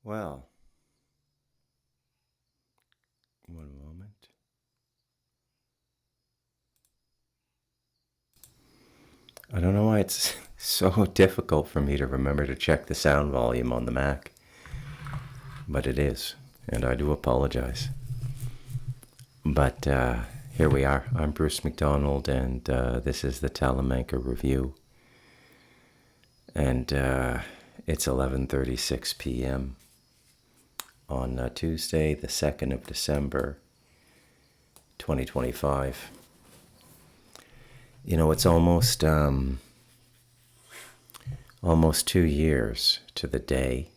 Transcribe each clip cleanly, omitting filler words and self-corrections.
Well, one moment. I don't know why it's so difficult for me to remember to check the sound volume on the Mac, but it is, and I do apologize. But here we are. I'm Bruce McDonald, and this is the Talamanca Review. And it's 11:36 p.m. on Tuesday, the 2nd of December, 2025. You know, it's almost 2 years to the day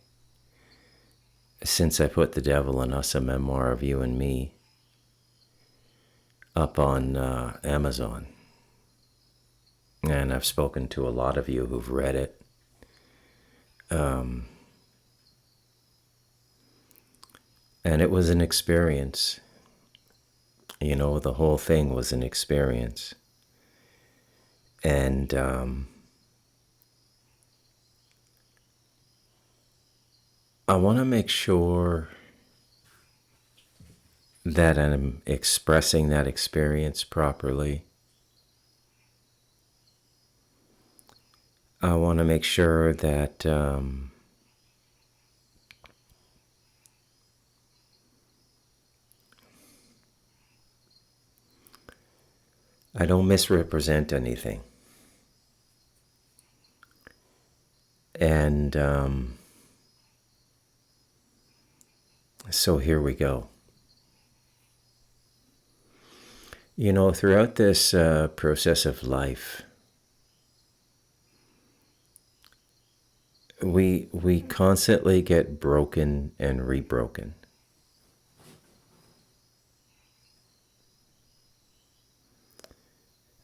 since I put The Devil in Us, a memoir of you and me, up on Amazon. And I've spoken to a lot of you who've read it. And it was an experience. You know, the whole thing was an experience. And I want to make sure that I'm expressing that experience properly. I want to make sure that I don't misrepresent anything. And so here we go. You know, throughout this process of life, we constantly get broken and rebroken.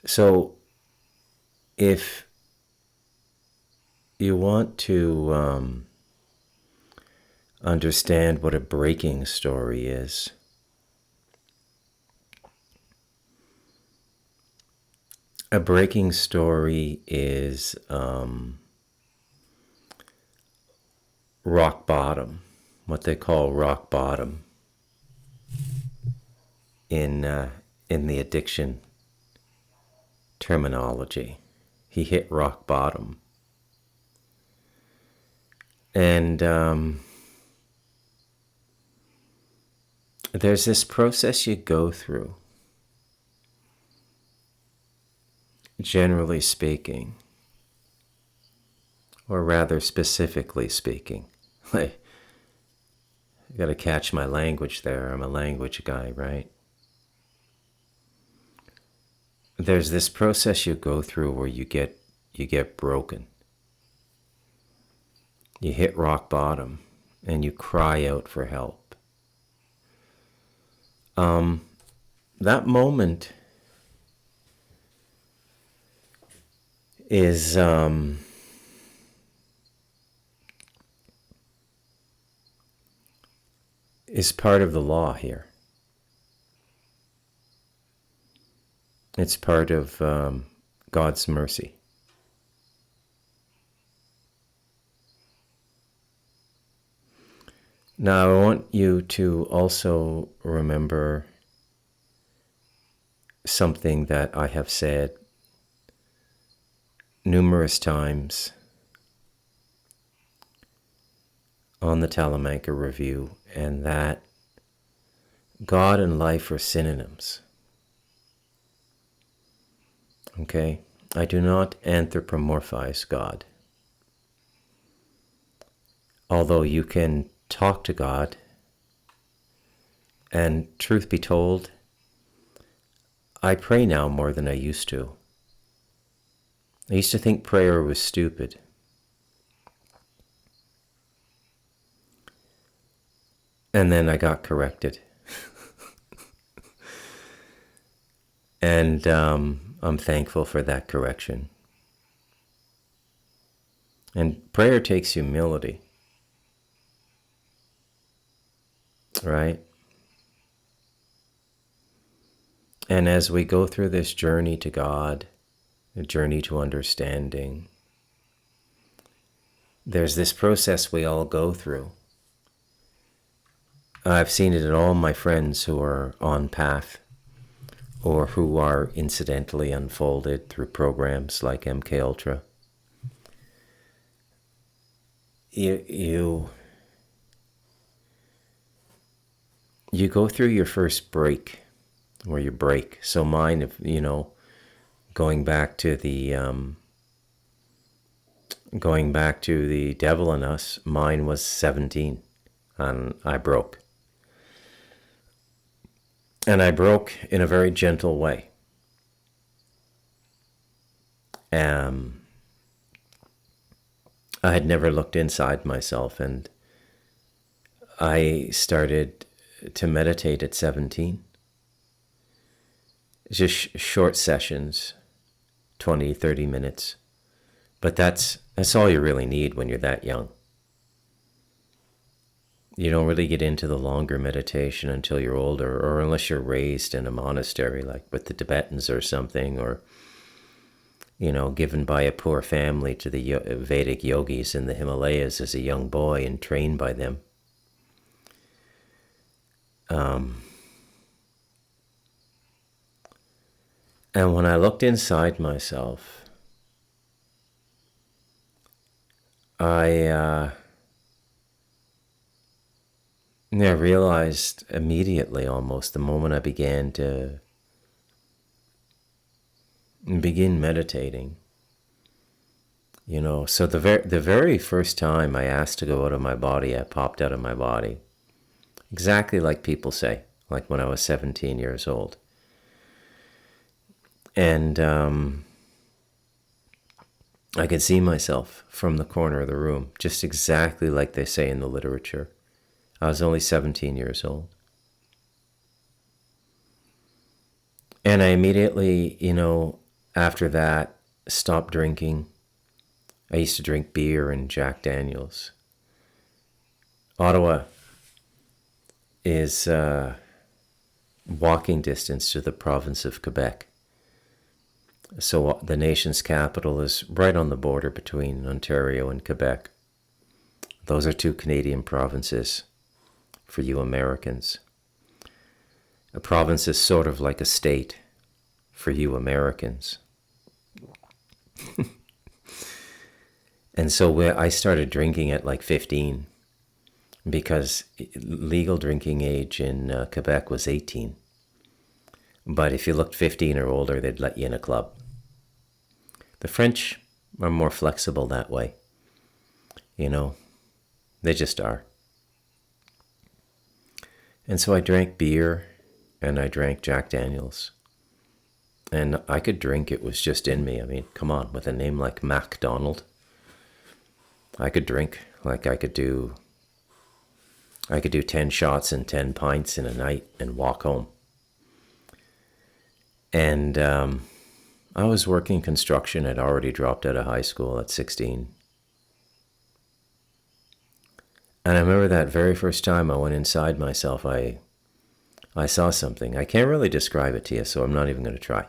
So if you want to understand what a breaking story is, a breaking story is rock bottom, what they call rock bottom in the addiction terminology. He hit rock bottom. And there's this process you go through, generally speaking, or rather specifically speaking. I gotta catch my language there. I'm a language guy, right? There's this process you go through where you get broken. You hit rock bottom and you cry out for help. That moment is part of the law here. It's part of God's mercy. Now, I want you to also remember something that I have said numerous times on the Talamanca Review, and that God and life are synonyms. Okay? I do not anthropomorphize God. Although you can talk to God, and truth be told, I pray now more than I used to. I used to think prayer was stupid. And then I got corrected. And I'm thankful for that correction. And prayer takes humility. Right? And as we go through this journey to God, a journey to understanding, there's this process we all go through I've seen it in all my friends who are on path or who are incidentally unfolded through programs like MK Ultra. You go through your first break, or you break. So mine, if going back to the devil in us, mine was 17, and I broke. And I broke in a very gentle way. I had never looked inside myself, and I started to meditate at 17. Just short sessions, 20, 30 minutes. But that's all you really need when you're that young. You don't really get into the longer meditation until you're older, or unless you're raised in a monastery like with the Tibetans or something, or given by a poor family to the Vedic yogis in the Himalayas as a young boy and trained by them. And when I looked inside myself, I realized immediately, almost the moment I began meditating. So the very first time I asked to go out of my body, I popped out of my body. Exactly like people say, like when I was 17 years old. And I could see myself from the corner of the room, just exactly like they say in the literature. I was only 17 years old. And I immediately, after that, stopped drinking. I used to drink beer and Jack Daniels. Ottawa is walking distance to the province of Quebec. So the nation's capital is right on the border between Ontario and Quebec. Those are two Canadian provinces for you Americans. A province is sort of like a state for you Americans. And so I started drinking at like 15 because legal drinking age in Quebec was 18. But if you looked 15 or older, they'd let you in a club. The French are more flexible that way. They just are. And so I drank beer and I drank Jack Daniels. And I could drink, it was just in me. I mean, come on, with a name like MacDonald, I could drink. Like I could do 10 shots and 10 pints in a night and walk home. And I was working construction. I'd already dropped out of high school at 16. And I remember that very first time I went inside myself, I saw something. I can't really describe it to you, so I'm not even going to try.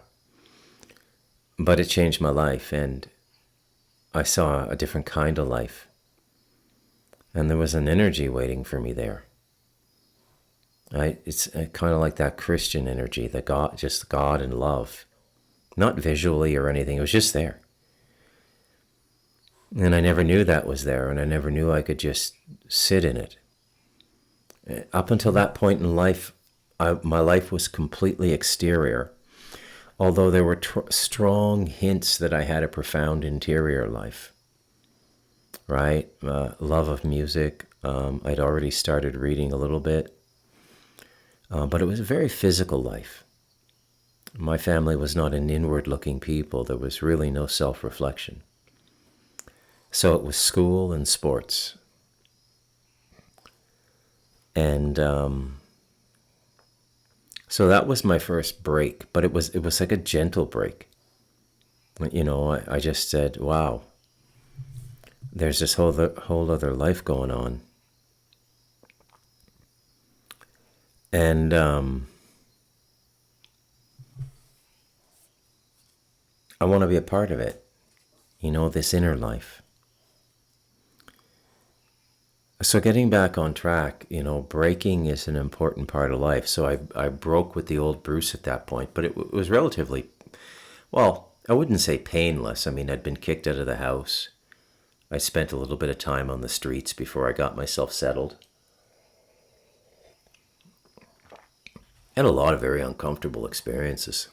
But it changed my life, and I saw a different kind of life. And there was an energy waiting for me there. It's kind of like that Christian energy, just God and love. Not visually or anything, it was just there. And I never knew that was there, and I never knew I could just sit in it. Up until that point in life, my life was completely exterior, although there were strong hints that I had a profound interior life. Right? Love of music. I'd already started reading a little bit. But it was a very physical life. My family was not an inward-looking people. There was really no self-reflection. So it was school and sports. And so that was my first break, but it was like a gentle break. I just said, wow, there's this whole other life going on. And I want to be a part of it, this inner life. So getting back on track, breaking is an important part of life. So I broke with the old Bruce at that point, but it was relatively, well, I wouldn't say painless. I mean, I'd been kicked out of the house. I spent a little bit of time on the streets before I got myself settled. And a lot of very uncomfortable experiences.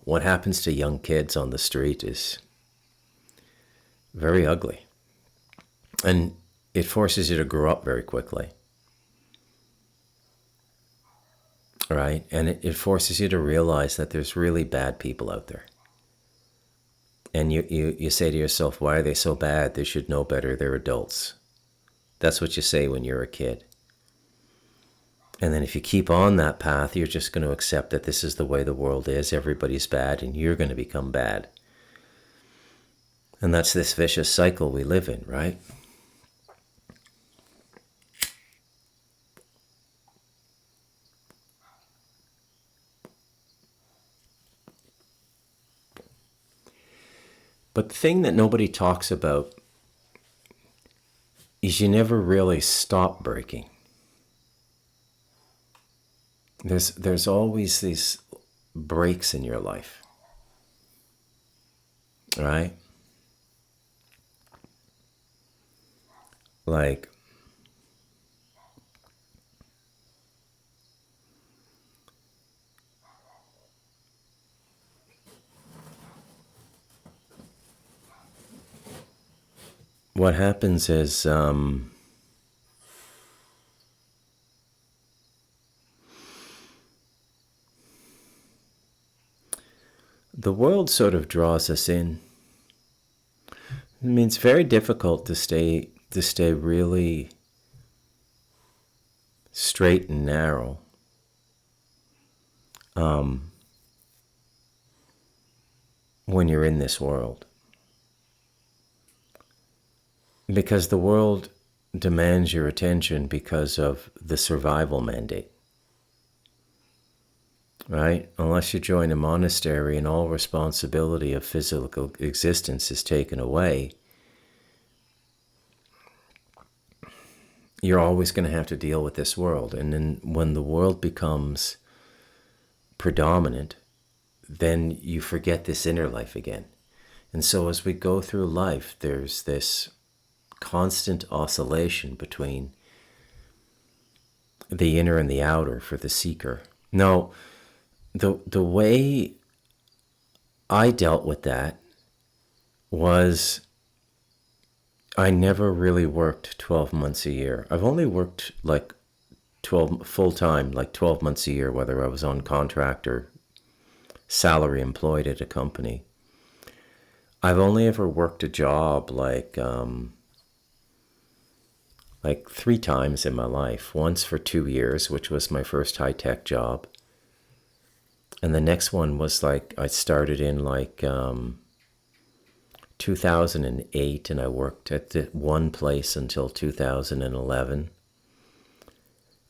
What happens to young kids on the street is very ugly. And it forces you to grow up very quickly. Right? And it forces you to realize that there's really bad people out there. And you say to yourself, why are they so bad? They should know better. They're adults. That's what you say when you're a kid. And then if you keep on that path, you're just going to accept that this is the way the world is. Everybody's bad and you're going to become bad. And that's this vicious cycle we live in, right? But the thing that nobody talks about is you never really stop breaking. There's always these breaks in your life, right? Like, what happens is the world sort of draws us in. I mean, it's very difficult to stay really straight and narrow. When you're in this world. Because the world demands your attention because of the survival mandate. Right? Unless you join a monastery and all responsibility of physical existence is taken away, you're always going to have to deal with this world. And then when the world becomes predominant, then you forget this inner life again. And so as we go through life, there's this constant oscillation between the inner and the outer for the seeker. Now, the way I dealt with that was I never really worked 12 months a year. I've only worked like 12 full-time, like 12 months a year, whether I was on contract or salary employed at a company. I've only ever worked a job like 3 times in my life. Once for 2 years, which was my first high-tech job. And the next one was like, I started in 2008, and I worked at the one place until 2011.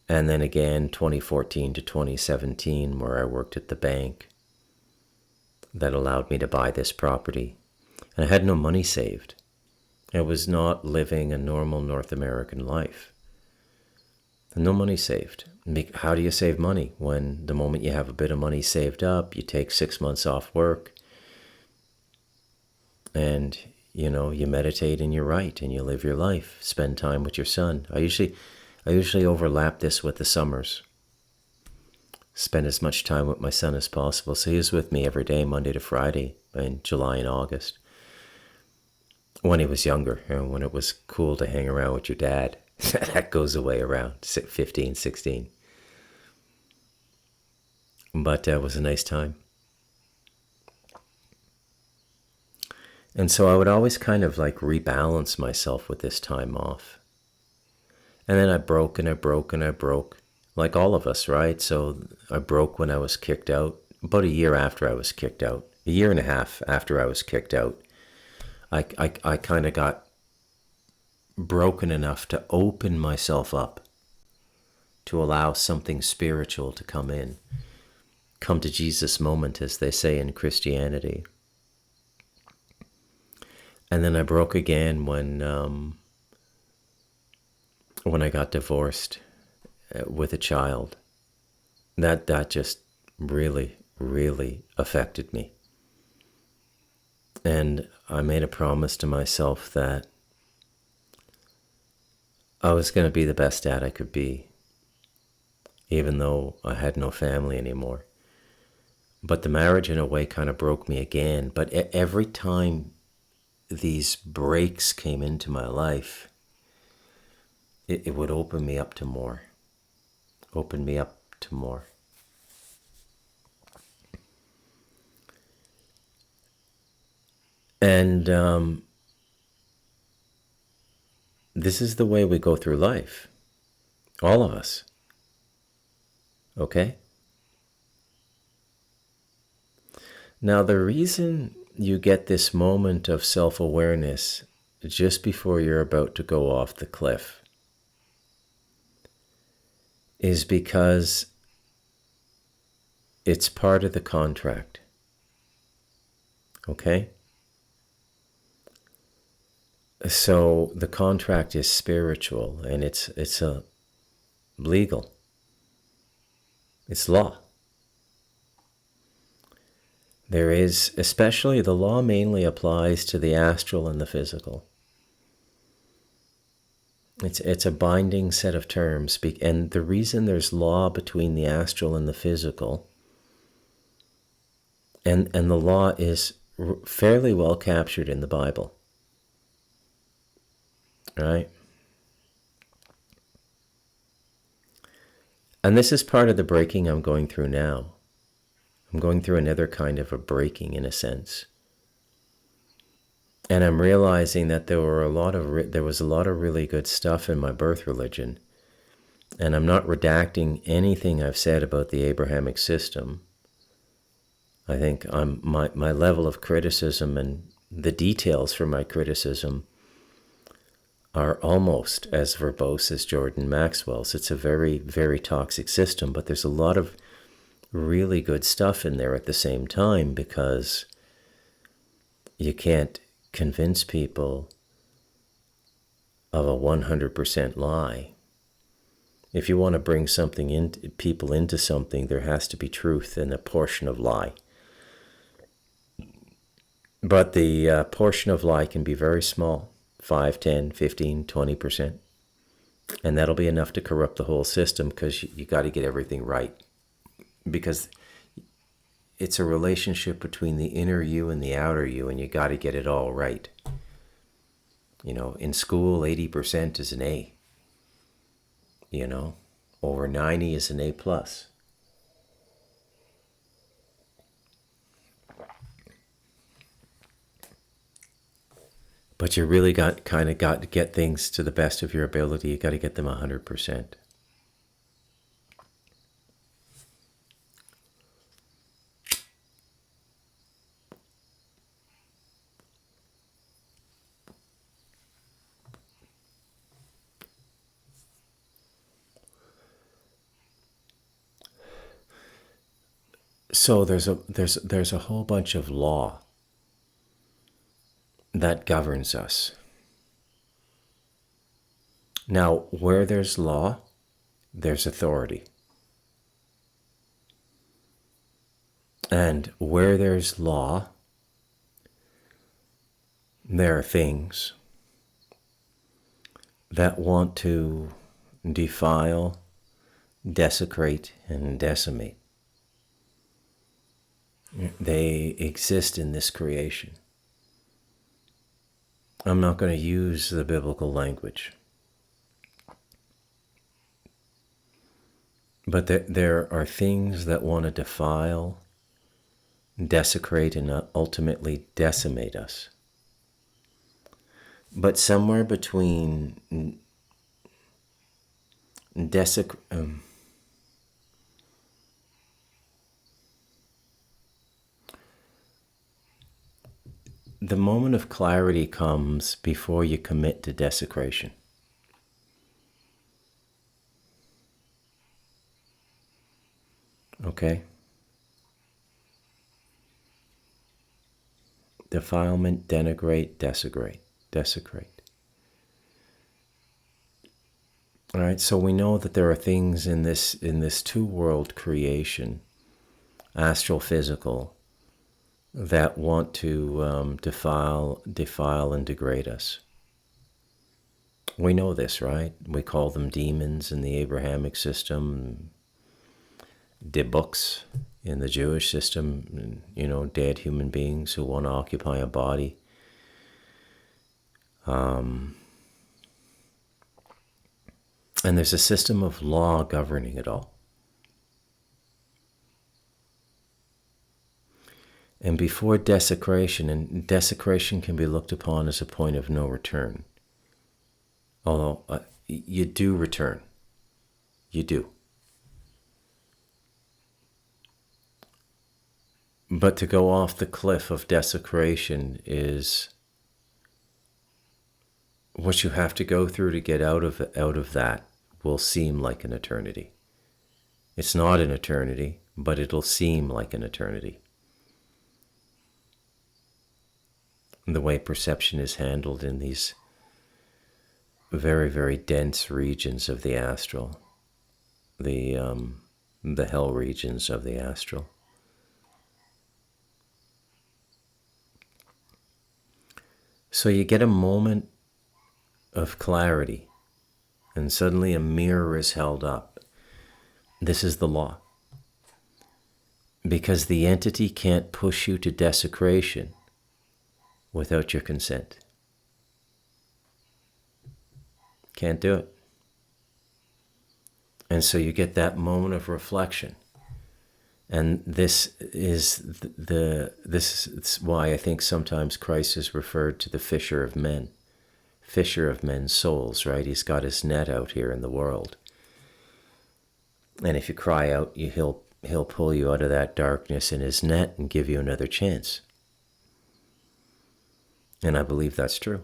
And then again, 2014 to 2017, where I worked at the bank that allowed me to buy this property. And I had no money saved. I was not living a normal North American life. No money saved. How do you save money? When the moment you have a bit of money saved up, you take 6 months off work and, you meditate and you write and you live your life, spend time with your son. I usually overlap this with the summers. Spend as much time with my son as possible. So he was with me every day, Monday to Friday, in July and August. When he was younger, when it was cool to hang around with your dad. That goes away around 15, 16. But it was a nice time. And so I would always kind of rebalance myself with this time off. And then I broke and I broke and I broke, like all of us, right? So I broke when I was kicked out, about a year after I was kicked out, a year and a half after I was kicked out. I kind of got broken enough to open myself up, to allow something spiritual to come in. Come to Jesus moment, as they say in Christianity. And then I broke again when when I got divorced with a child. That just really, really affected me. And I made a promise to myself that I was going to be the best dad I could be, even though I had no family anymore. But the marriage in a way kind of broke me again. But every time these breaks came into my life, it would open me up to more. Open me up to more. And this is the way we go through life. All of us. Okay? Now, the reason you get this moment of self-awareness just before you're about to go off the cliff is because it's part of the contract. Okay? So the contract is spiritual and it's a legal. It's law. There is, especially the law mainly applies to the astral and the physical. It's a binding set of terms, and the reason there's law between the astral and the physical, and the law is fairly well captured in the Bible, right? And this is part of the breaking I'm going through now. I'm going through another kind of a breaking in a sense. And I'm realizing that there was a lot of really good stuff in my birth religion. And I'm not redacting anything I've said about the Abrahamic system. I think my level of criticism and the details for my criticism are almost as verbose as Jordan Maxwell's. It's a very, very toxic system, but there's a lot of really good stuff in there at the same time, because you can't convince people of a 100% lie. If you want to bring people into something, there has to be truth and a portion of lie. But the portion of lie can be very small, 5, 10, 15, 20%. And that'll be enough to corrupt the whole system, because you got to get everything right. Because it's a relationship between the inner you and the outer you, and you got to get it all right. You know, in school, 80% is an A. You know, over 90 is an A+. But you really got to get things to the best of your ability. You got to get them 100%. So there's a whole bunch of law that governs us. Now, where there's law, there's authority. And where there's law, there are things that want to defile, desecrate, and decimate. They exist in this creation. I'm not going to use the biblical language. But there are things that want to defile, desecrate, and ultimately decimate us. But somewhere between the moment of clarity comes before you commit to desecration. Okay? Defilement, denigrate, desecrate. All right, so we know that there are things in this two-world creation, astral, physical, that want to defile and degrade us. We know this, right? We call them demons in the Abrahamic system, Dibuks in the Jewish system, dead human beings who want to occupy a body. And there's a system of law governing it all. And before desecration, and desecration can be looked upon as a point of no return, although you do return. You do. But to go off the cliff of desecration is what you have to go through to get out of that will seem like an eternity. It's not an eternity, but it'll seem like an eternity. The way perception is handled in these very, very dense regions of the astral, the hell regions of the astral. So you get a moment of clarity, and suddenly a mirror is held up. This is the law. Because the entity can't push you to desecration without your consent. Can't do it. And so you get that moment of reflection. And this is why I think sometimes Christ is referred to the fisher of men. Fisher of men's souls, right? He's got his net out here in the world. And if you cry out, he'll pull you out of that darkness in his net and give you another chance. And I believe that's true.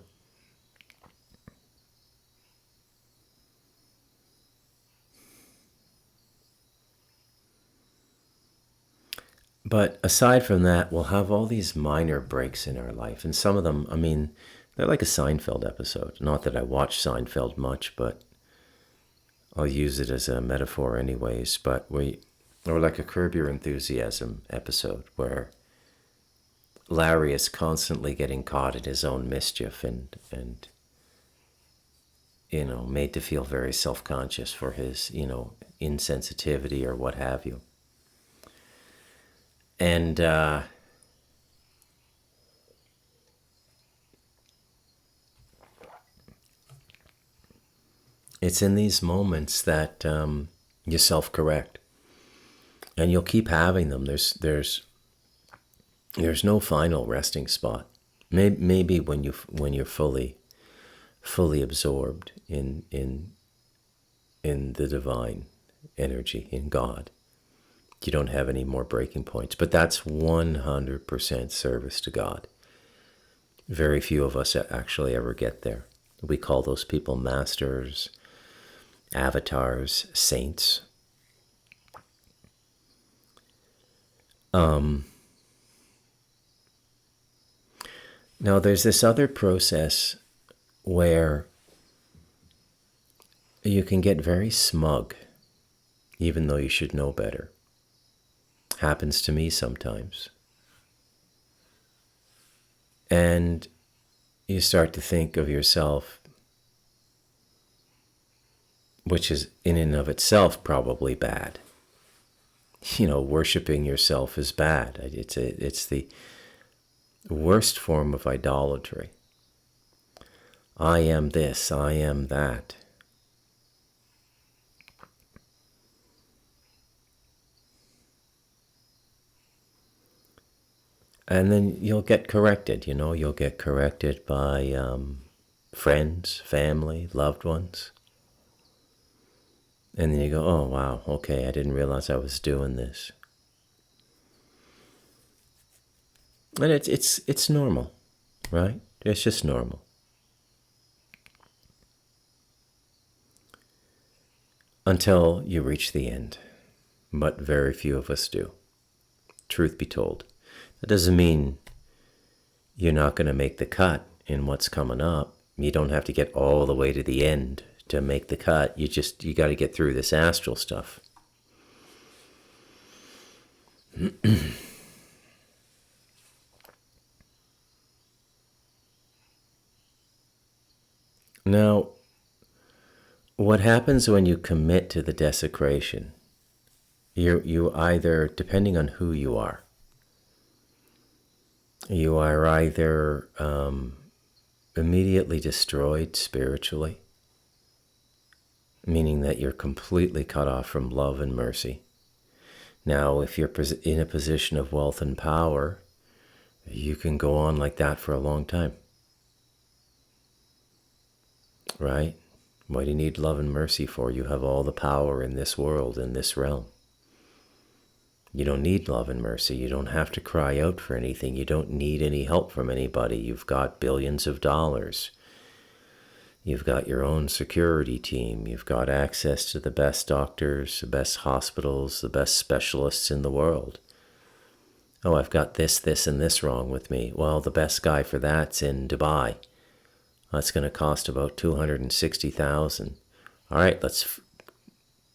But aside from that, we'll have all these minor breaks in our life. And some of them, they're like a Seinfeld episode. Not that I watch Seinfeld much, but I'll use it as a metaphor anyways. But or like a Curb Your Enthusiasm episode where Larry is constantly getting caught in his own mischief and made to feel very self-conscious for his, insensitivity or what have you. And it's in these moments that you self-correct, and you'll keep having them. There's no final resting spot. Maybe when you're fully absorbed in the divine energy, in God. You don't have any more breaking points. But that's 100% service to God. Very few of us actually ever get there. We call those people masters, avatars, saints. Now there's this other process where you can get very smug, even though you should know better. Happens to me sometimes. And you start to think of yourself, which is in and of itself probably bad. Worshipping yourself is bad. It's the worst form of idolatry. I am this, I am that. And then you'll get corrected, you'll get corrected by friends, family, loved ones. And then you go, oh, wow, okay, I didn't realize I was doing this. And it's normal, right? It's just normal. Until you reach the end. But very few of us do. Truth be told. That doesn't mean you're not going to make the cut in what's coming up. You don't have to get all the way to the end to make the cut. You got to get through this astral stuff. Now, what happens when you commit to the desecration? You either, depending on who you are either immediately destroyed spiritually, meaning that you're completely cut off from love and mercy. Now, if you're in a position of wealth and power, you can go on like that for a long time. Right? What do you need love and mercy for? You have all the power in this world, in this realm. You don't need love and mercy. You don't have to cry out for anything. You don't need any help from anybody. You've got billions of dollars. You've got your own security team. You've got access to the best doctors, the best hospitals, the best specialists in the world. Oh, I've got this, and this wrong with me. Well, the best guy for that's in Dubai. That's going to cost about $260,000. All right, let's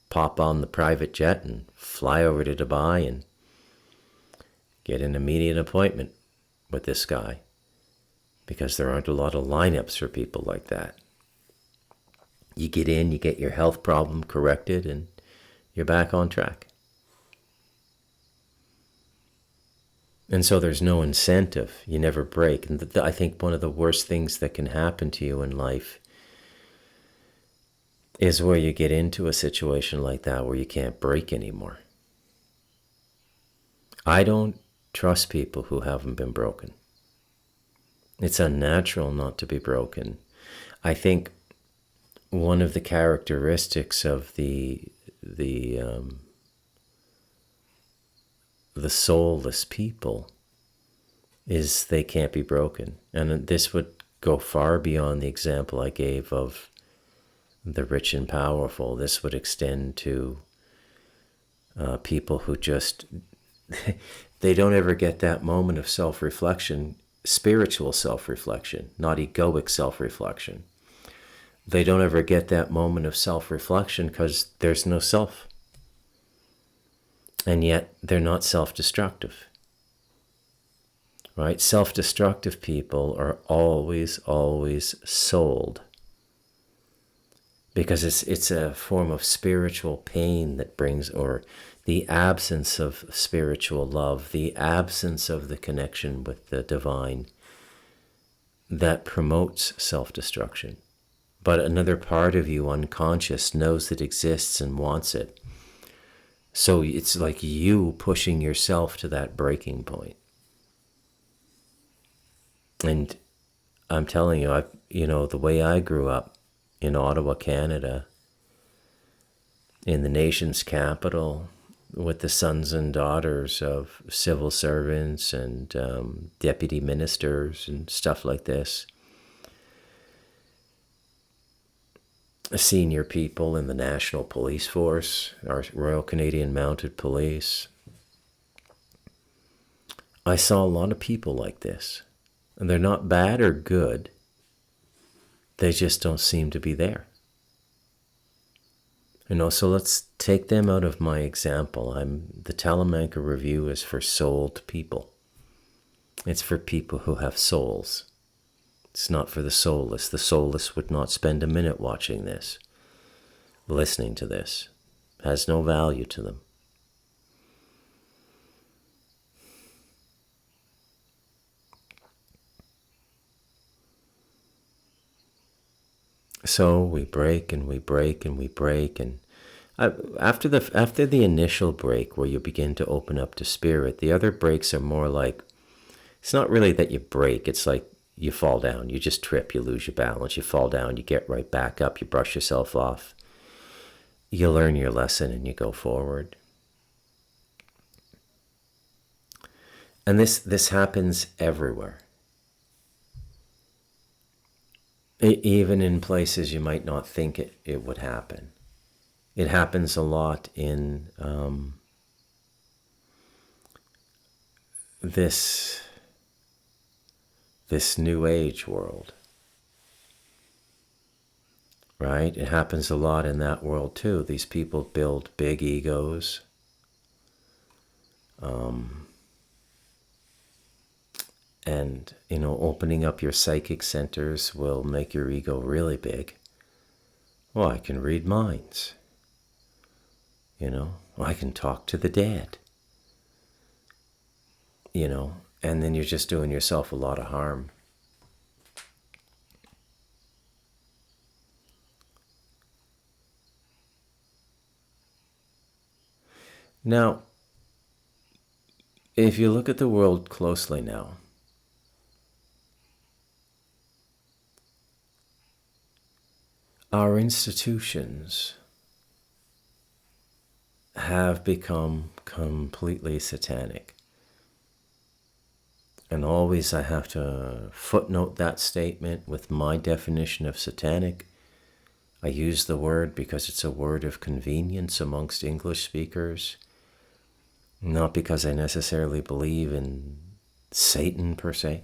pop on the private jet and fly over to Dubai and get an immediate appointment with this guy, because there aren't a lot of lineups for people like that. You get in, you get your health problem corrected, and you're back on track. And so there's no incentive. You never break. And I think one of the worst things that can happen to you in life is where you get into a situation like that where you can't break anymore. I don't trust people who haven't been broken. It's unnatural not to be broken. I think one of the characteristics of the soulless people is they can't be broken. And this would go far beyond the example I gave of the rich and powerful. This would extend to people who just, they don't ever get that moment of self-reflection, spiritual self-reflection, not egoic self-reflection. They don't ever get that moment of self-reflection because there's no self. And yet they're not self-destructive. Right? Self-destructive people are always sold. Because it's a form of spiritual pain that brings, or the absence of spiritual love, the absence of the connection with the divine, that promotes self-destruction. But another part of you, unconscious, knows it exists and wants it. So it's like you pushing yourself to that breaking point. And I'm telling you, the way I grew up in Ottawa, Canada, in the nation's capital, with the sons and daughters of civil servants and deputy ministers and stuff like this, senior people in the National Police Force, our Royal Canadian Mounted Police. I saw a lot of people like this. And they're not bad or good. They just don't seem to be there. So let's take them out of my example. The Talamanca Review is for souled people. It's for people who have souls. It's not for the soulless. The soulless would not spend a minute watching this, listening to this. It has no value to them. So we break and we break and we break, and after the initial break where you begin to open up to spirit, the other breaks are more like, it's not really that you break, it's like you fall down, you just trip, you lose your balance, you fall down, you get right back up, you brush yourself off, you learn your lesson and you go forward. And this happens everywhere. Even in places you might not think it would happen. It happens a lot in this New Age world. right? It happens a lot in that world too. These people build big egos. And, opening up your psychic centers will make your ego really big. Well, I can read minds. I can talk to the dead. And then you're just doing yourself a lot of harm. Now, if you look at the world closely now, our institutions have become completely satanic. And always I have to footnote that statement with my definition of satanic. I use the word because it's a word of convenience amongst English speakers, not because I necessarily believe in Satan per se.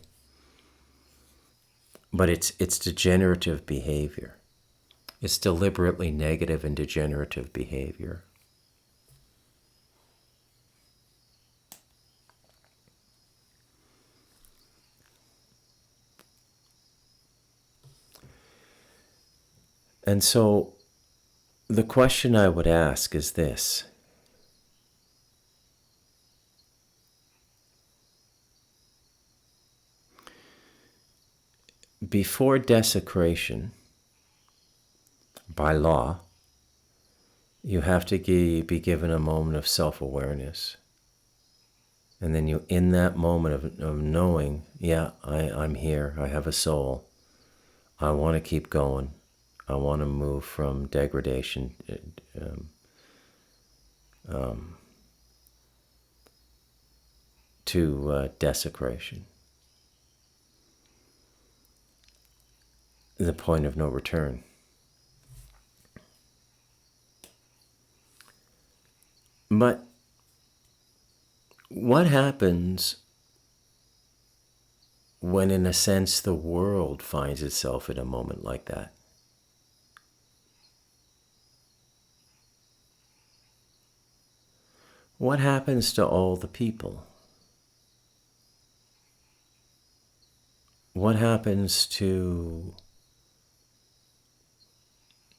But it's degenerative behavior. It's deliberately negative and degenerative behavior. And so the question I would ask is this. Before desecration, by law, you have to be given a moment of self-awareness. And then you, in that moment of knowing, yeah, I'm here, I have a soul, I want to keep going, I want to move from degradation to desecration. The point of no return. But what happens when, in a sense, the world finds itself in a moment like that? What happens to all the people? What happens to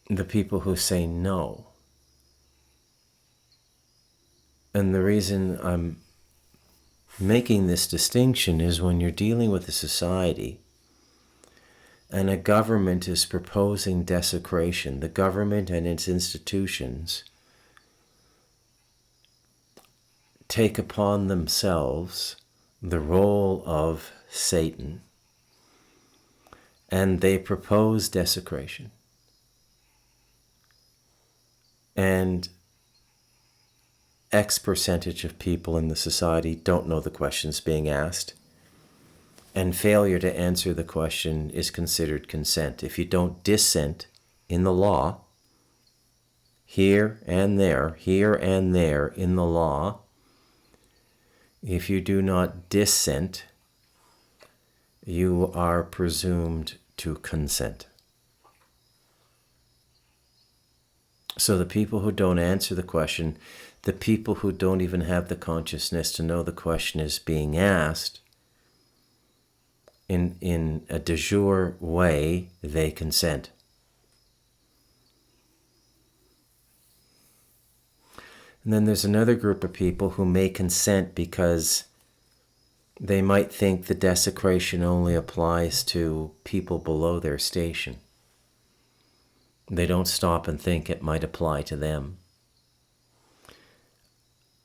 the people who say no? And the reason I'm making this distinction is when you're dealing with a society and a government is proposing desecration, the government and its institutions take upon themselves the role of Satan, and they propose desecration. And X percentage of people in the society don't know the questions being asked, and failure to answer the question is considered consent. If you don't dissent in the law, here and there in the law, if you do not dissent, you are presumed to consent. So the people who don't answer the question, the people who don't even have the consciousness to know the question is being asked, in a de jure way, they consent. And then there's another group of people who may consent because they might think the desecration only applies to people below their station. They don't stop and think it might apply to them.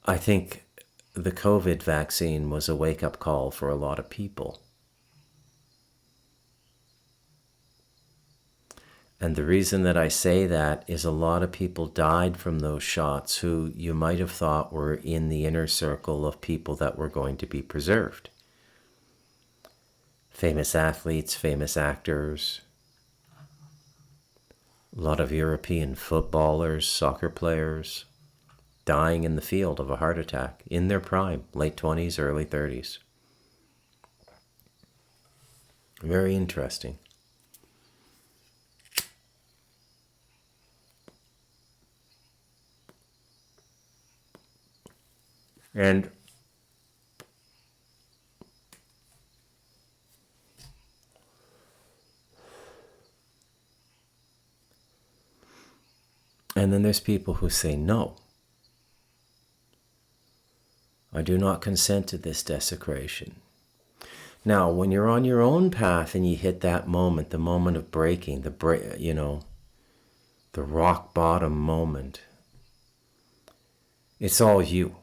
I think the COVID vaccine was a wake-up call for a lot of people. And the reason that I say that is a lot of people died from those shots who you might have thought were in the inner circle of people that were going to be preserved. Famous athletes, famous actors, a lot of European footballers, soccer players, dying in the field of a heart attack in their prime, late 20s, early 30s. Very interesting. And then there's people who say, no, I do not consent to this desecration. Now, when you're on your own path and you hit that moment, the moment of breaking, the rock bottom moment, it's all you.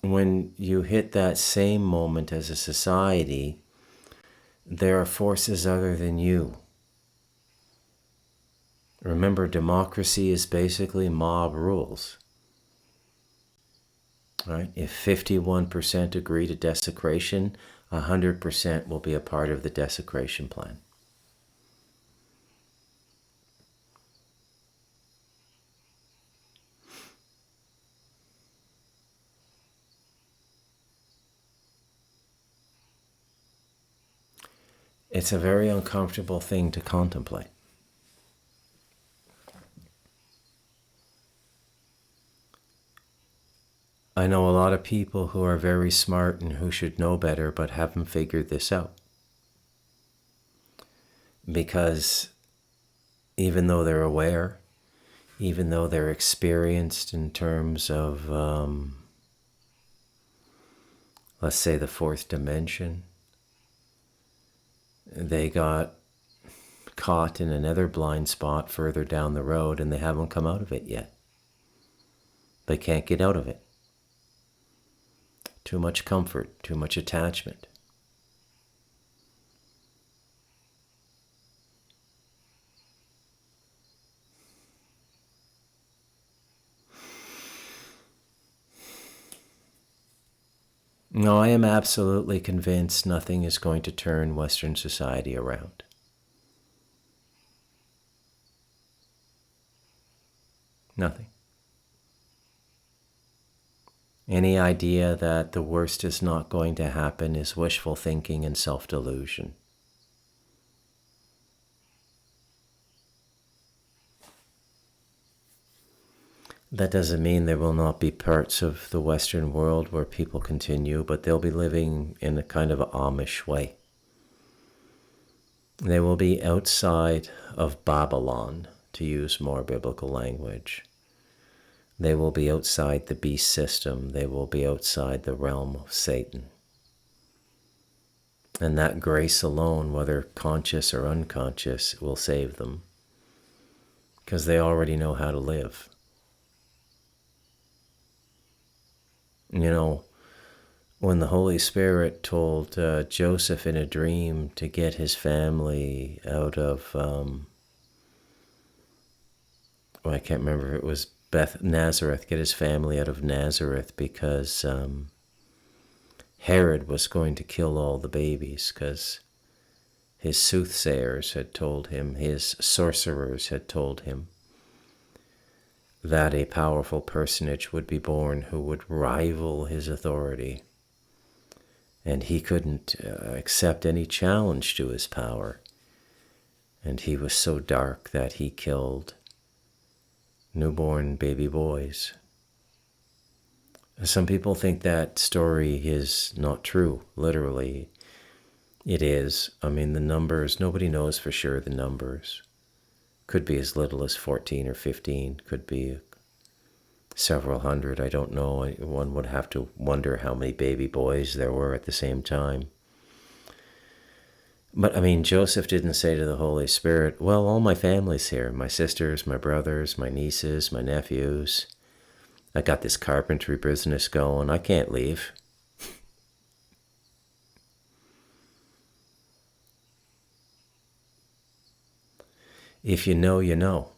When you hit that same moment as a society, there are forces other than you. Remember, democracy is basically mob rules. Right? If 51% agree to desecration, 100% will be a part of the desecration plan. It's a very uncomfortable thing to contemplate. I know a lot of people who are very smart and who should know better but haven't figured this out. Because even though they're aware, even though they're experienced in terms of, let's say, the fourth dimension, they got caught in another blind spot further down the road and they haven't come out of it yet. They can't get out of it. Too much comfort, too much attachment. No, I am absolutely convinced nothing is going to turn Western society around. Nothing. Any idea that the worst is not going to happen is wishful thinking and self-delusion. That doesn't mean there will not be parts of the Western world where people continue, but they'll be living in a kind of Amish way. They will be outside of Babylon, to use more biblical language. They will be outside the beast system. They will be outside the realm of Satan. And that grace alone, whether conscious or unconscious, will save them. Because they already know how to live. You know, when the Holy Spirit told Joseph in a dream to get his family out of, I can't remember if it was Nazareth, get his family out of Nazareth because Herod was going to kill all the babies because his soothsayers had told him, his sorcerers had told him that a powerful personage would be born who would rival his authority. And he couldn't accept any challenge to his power. And he was so dark that he killed newborn baby boys. Some people think that story is not true, literally. It is. I mean, the numbers, nobody knows for sure the numbers. Could be as little as 14 or 15, could be several hundred, I don't know. One would have to wonder how many baby boys there were at the same time. But I mean, Joseph didn't say to the Holy Spirit, well, all my family's here, my sisters, my brothers, my nieces, my nephews. I got this carpentry business going, I can't leave. If you know, you know.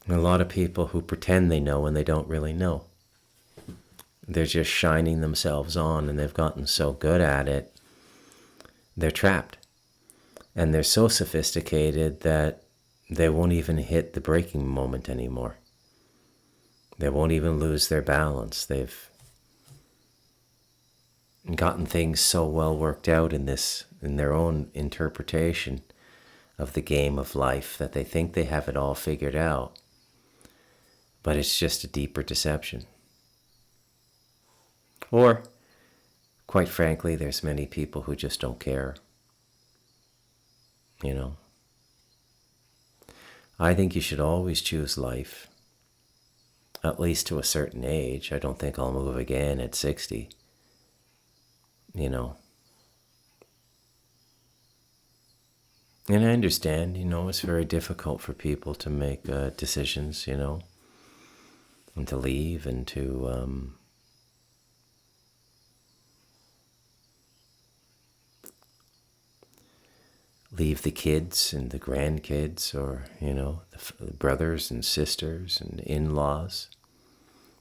A lot of people who pretend they know and they don't really know. They're just shining themselves on and they've gotten so good at it, they're trapped. And they're so sophisticated that they won't even hit the breaking moment anymore. They won't even lose their balance. They've gotten things so well worked out in their own interpretation of the game of life, that they think they have it all figured out, but it's just a deeper deception. Or, quite frankly, there's many people who just don't care. You know, I think you should always choose life, at least to a certain age. I don't think I'll move again at 60. You know, and I understand, it's very difficult for people to make decisions, and to leave and to leave the kids and the grandkids, or, the brothers and sisters and in-laws.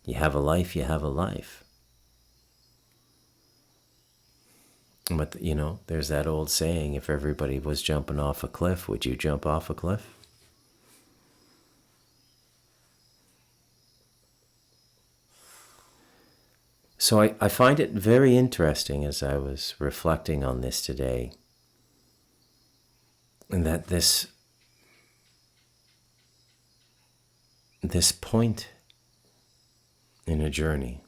You have a life, you have a life. But, there's that old saying, if everybody was jumping off a cliff, would you jump off a cliff? So I find it very interesting as I was reflecting on this today, and that this point in a journey,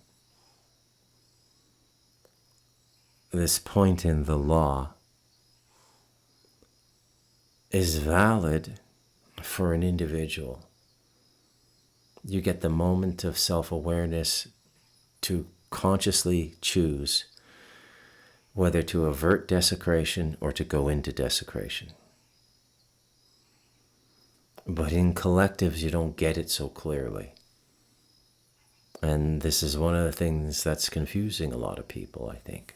this point in the law, is valid for an individual. You get the moment of self-awareness to consciously choose whether to avert desecration or to go into desecration. But in collectives, you don't get it so clearly. And this is one of the things that's confusing a lot of people, I think.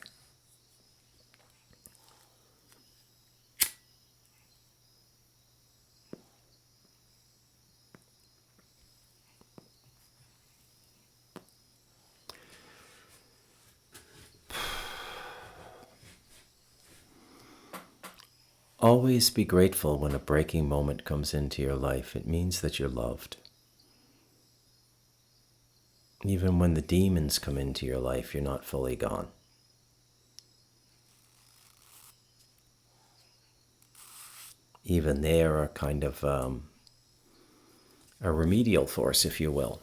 Always be grateful when a breaking moment comes into your life. It means that you're loved. Even when the demons come into your life, you're not fully gone. Even they are a kind of a remedial force, if you will.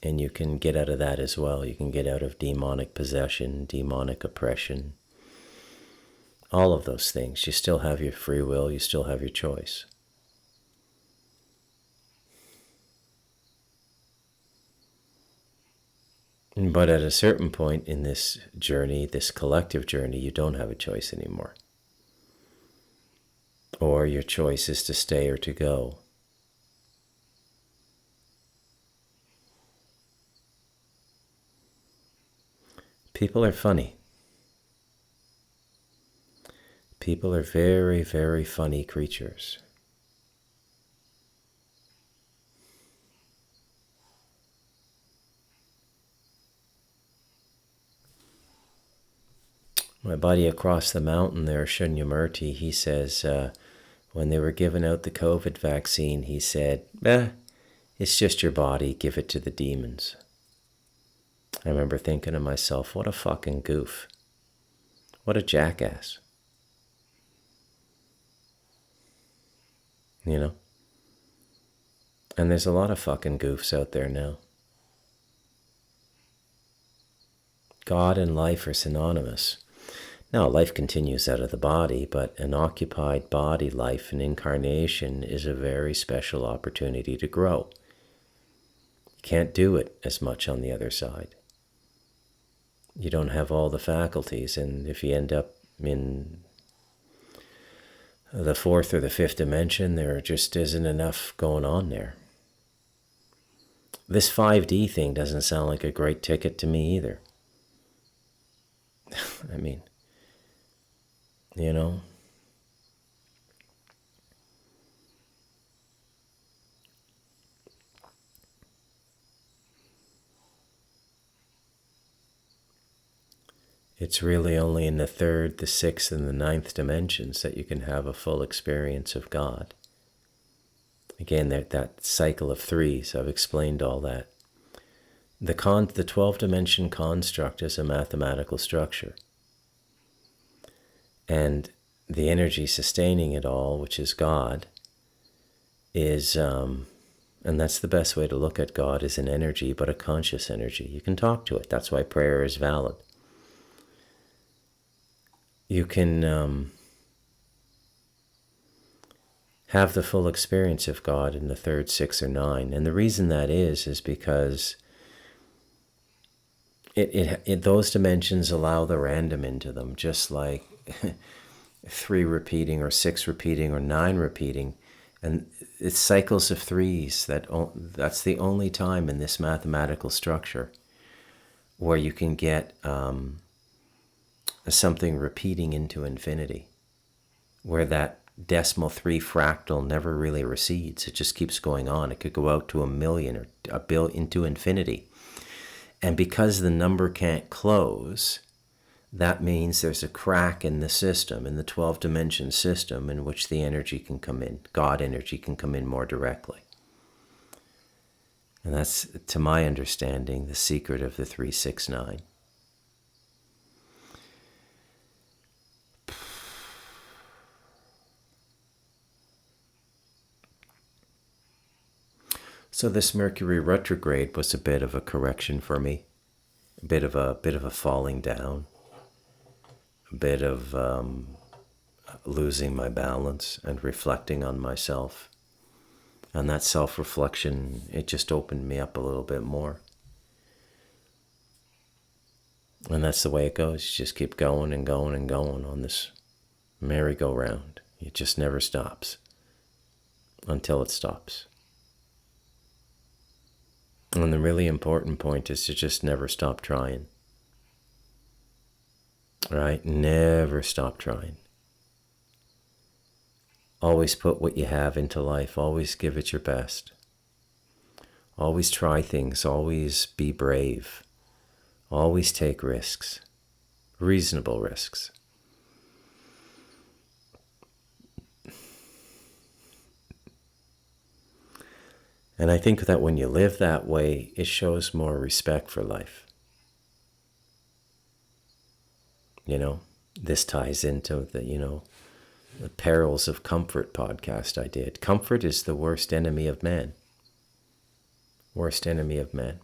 And you can get out of that as well. You can get out of demonic possession, demonic oppression, all of those things. You still have your free will, you still have your choice. But at a certain point in this journey, this collective journey, you don't have a choice anymore. Or your choice is to stay or to go. People are funny. People are very, very funny creatures. My buddy across the mountain there, Shunyamurti, he says, when they were giving out the COVID vaccine, he said, it's just your body, give it to the demons. I remember thinking to myself, what a fucking goof. What a jackass. And there's a lot of fucking goofs out there now. God and life are synonymous. Now, life continues out of the body, but an occupied body life, an incarnation, is a very special opportunity to grow. You can't do it as much on the other side. You don't have all the faculties, and if you end up in the fourth or the fifth dimension, there just isn't enough going on there. This 5D thing doesn't sound like a great ticket to me either. I mean, it's really only in the third, the sixth, and the ninth dimensions that you can have a full experience of God. Again, that cycle of threes, I've explained all that. The 12-dimension construct is a mathematical structure. And the energy sustaining it all, which is God, is, and that's the best way to look at God, is an energy, but a conscious energy. You can talk to it. That's why prayer is valid. You can have the full experience of God in the third, sixth, or nine. And the reason that is because those dimensions allow the random into them, just like 3 repeating or 6 repeating or 9 repeating. And it's cycles of 3s. That's the only time in this mathematical structure where you can get something repeating into infinity, where that decimal 3 fractal never really recedes. It just keeps going on. It could go out to 1,000,000 or a billion, into infinity. And because the number can't close, that means there's a crack in the system, in the 12-dimension system, in which the energy can come in. God energy can come in more directly. And that's, to my understanding, the secret of the 369. So this Mercury retrograde was a bit of a correction for me, a bit of a falling down, a bit of losing my balance and reflecting on myself. And that self-reflection, it just opened me up a little bit more. And that's the way it goes. You just keep going and going and going on this merry-go-round. It just never stops until it stops. And the really important point is to just never stop trying. Right? Never stop trying. Always put what you have into life. Always give it your best. Always try things. Always be brave. Always take risks. Reasonable risks. And I think that when you live that way, it shows more respect for life. This ties into the Perils of Comfort podcast I did. Comfort is the worst enemy of man. Worst enemy of man.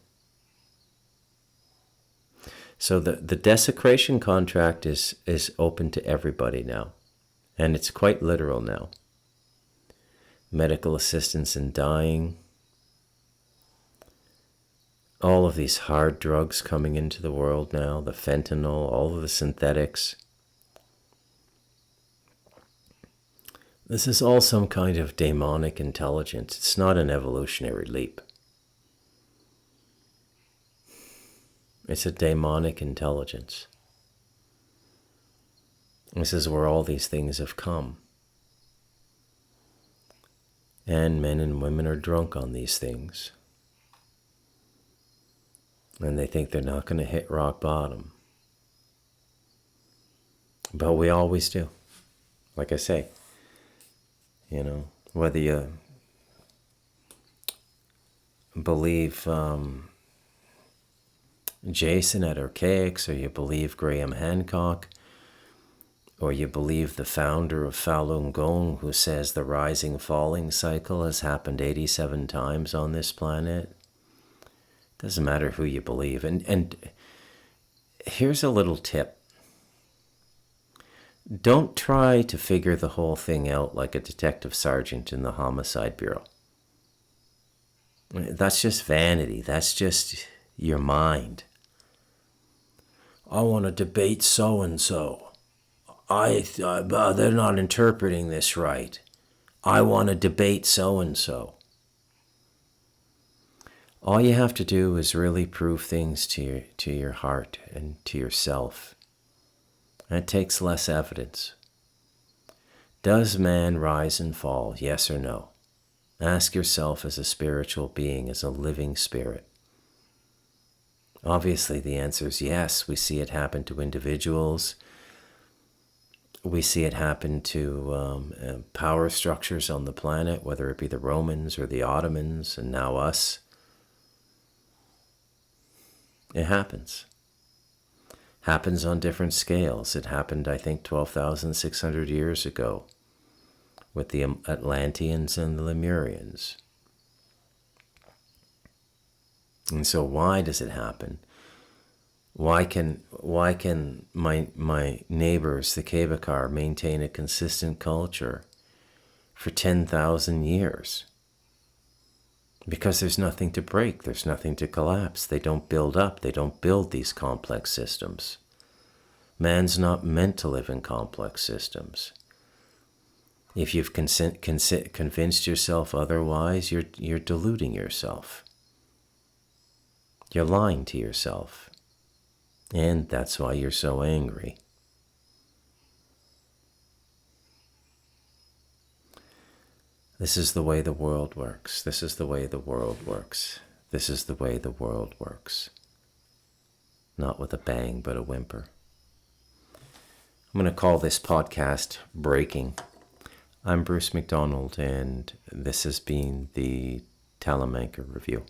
So the desecration contract is open to everybody now. And it's quite literal now. Medical assistance in dying. All of these hard drugs coming into the world now, the fentanyl, all of the synthetics. This is all some kind of demonic intelligence. It's not an evolutionary leap. It's a demonic intelligence. This is where all these things have come. And men and women are drunk on these things. And they think they're not going to hit rock bottom. But we always do. Like I say, whether you believe Jason at Archaics, or you believe Graham Hancock, or you believe the founder of Falun Gong, who says the rising-falling cycle has happened 87 times on this planet. Doesn't matter who you believe. And here's a little tip. Don't try to figure the whole thing out like a detective sergeant in the Homicide Bureau. That's just vanity. That's just your mind. I want to debate so-and-so. They're not interpreting this right. I want to debate so-and-so. All you have to do is really prove things to your heart and to yourself. And it takes less evidence. Does man rise and fall, yes or no? Ask yourself as a spiritual being, as a living spirit. Obviously, the answer is yes. We see it happen to individuals. We see it happen to power structures on the planet, whether it be the Romans or the Ottomans, and now us. It happens. happens on different scales. It happened, I think, 12,600 years ago with the Atlanteans and the Lemurians. And so why does it happen? Why can my neighbors, the Kebakar, maintain a consistent culture for 10,000 years? Because there's nothing to break, there's nothing to collapse. They don't build up, they don't build these complex systems. Man's not meant to live in complex systems. If you've convinced yourself otherwise, you're deluding yourself. You're lying to yourself. And that's why you're so angry. This is the way the world works. This is the way the world works. This is the way the world works. Not with a bang, but a whimper. I'm going to call this podcast Breaking. I'm Bruce McDonald, and this has been the Talamanca Review.